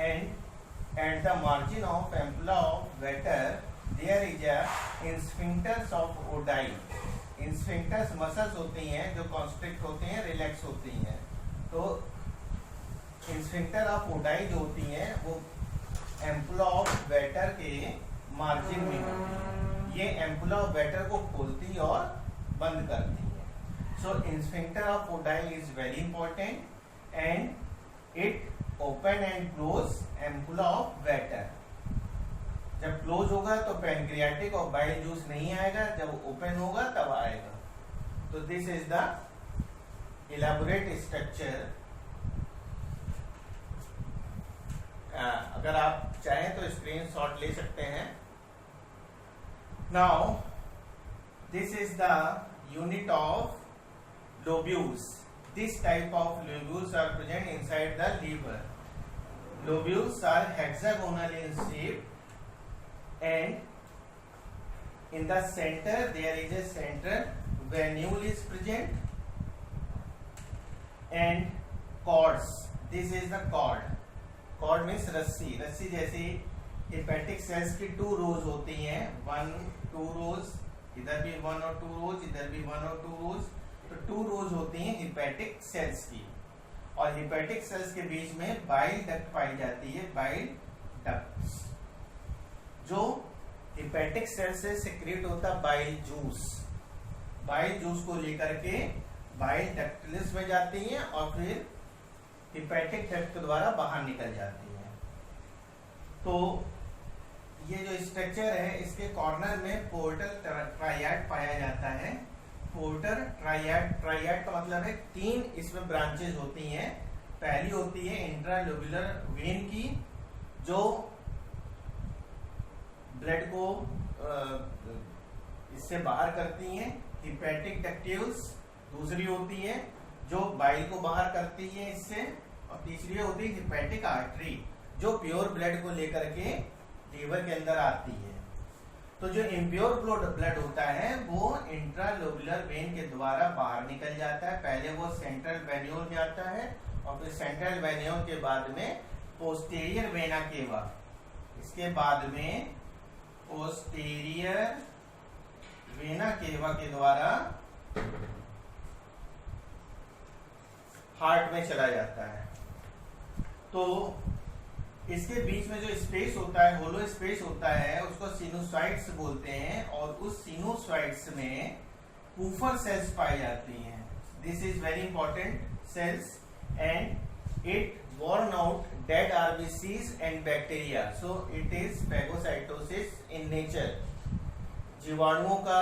and at the margin of ampulla of Vater there is a sphincters of Oddi. Sphincters muscles होती हैं जो constrict होती हैं, relax होती हैं। तो स्फिंक्टर ऑफ ओडाई जो होती हैं वो एम्पुला ऑफ वेटर के मार्जिन में होती है। ये एम्पुला ऑफ वेटर को खोलती और बंद करती है। So sphincter of Oddi is very important and it open and close ampulla of Vater. जब क्लोज होगा तो पैनक्रियाटिक और बाइल जूस नहीं आएगा, जब ओपन होगा तब आएगा। तो दिस इज द इलेबोरेट स्ट्रक्चर। अगर आप चाहें तो स्क्रीनशॉट ले सकते हैं। Now this is the unit of lobules. This type of lobules are present inside the liver. Lobules are hexagonal in shape and in the center there is a central venule is present and cords. This is the cord. Cord means रस्सी। रस्सी जैसे hepatic sales की 2 रोज होती हैं, 1 2 रोज, इधर भी 1 और 2 रोज, इधर भी 1 और 2 रोज। तो 2 रोज होती हैं हेपेटिक सेल्स की, और हेपेटिक सेल्स के बीच में बाइल डक्ट पाई जाती है, बाइल डक्ट। जो हेपेटिक सेल से सिक्रेट होता बाइल जूस। बाइल जूस को लेकर के बाइल डक्टिलिस में जाती हैं और फिर हेपेटिक डक्ट के द्वारा बाहर निकल जाती हैं। तो ये जो स्ट्रक्चर है इसके कॉर्नर में पोर्टल ट्रायड पाया जाता है। पोर्टल ट्रायड, ट्रायड का मतलब है 3 इसमें ब्रांचेज होती हैं। पहली होती है इंट्रालोब्यूलर वेन की, जो ब्लड को इससे बाहर करती हैं। हेपेटिक डक्ट्यूल्स दूसरी होती है जो बाइल को बाहर करती है इससे, और तीसरी होती है हेपेटिक आर्टरी जो प्योर ब्लड को लेकर के लीवर के अंदर आती है। तो जो इम्प्योर ब्लड होता है वो इंट्रालोब्यूलर वेन के द्वारा बाहर निकल जाता है। पहले वो सेंट्रल वेन्यूल में आता है और फिर सेंट्रल वेन्यूल के बाद में पोस्टीरियर वेना केवा, इसके बाद में पोस्टीरियर वेना केवा के द्वारा हार्ट में चला जाता है। तो इसके बीच में जो स्पेस होता है, होलो स्पेस होता है, उसको सिनुसाइड्स बोलते हैं, और उस सिनुसाइड्स में कूफर सेल्स पाई जाती हैं। This is very important cells and it born out dead RBCs and bacteria, so it is phagocytosis in nature। जीवाणुओं का,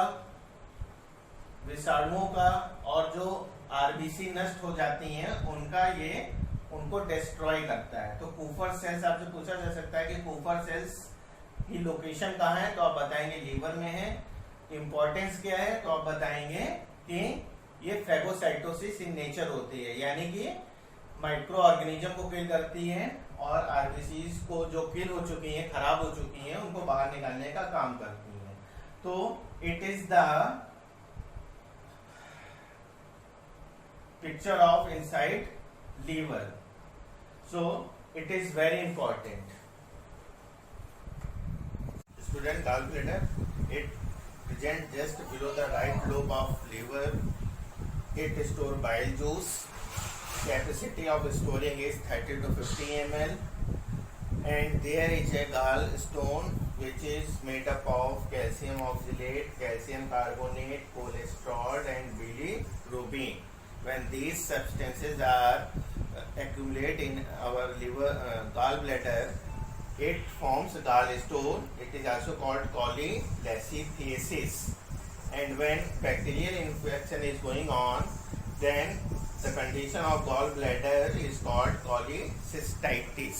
विषाणुओं का और जो आरबीसी नष्ट हो जाती हैं उनको डिस्ट्रॉय करता है। तो कूफर सेल्स आपसे पूछा जा सकता है कि कूफर सेल्स की लोकेशन कहाँ है, तो आप बताएंगे लीवर में है। इंपॉर्टेंस क्या है, तो आप बताएंगे कि ये फैगोसाइटोसिस इन नेचर होती है, यानी कि माइक्रो ऑर्गेनिज्म को किल करती है और आरबीसीज को जो किल हो चुकी हैं, खराब हो चुकी हैं, उनको बाहर निकालने का काम करती हैं। तो it is the picture of inside liver, so it is very important. Student, gall bladder it present just below the right lobe of liver. It store bile juice. Capacity of storing is 30 to 50 ml, and there is a gallstone which is made up of calcium oxalate, calcium carbonate, cholesterol and bilirubin. When these substances are accumulate in our liver gallbladder, it forms gallstone. It is also called cholelithiasis, and when bacterial infection is going on, then the condition of gallbladder is called cholecystitis.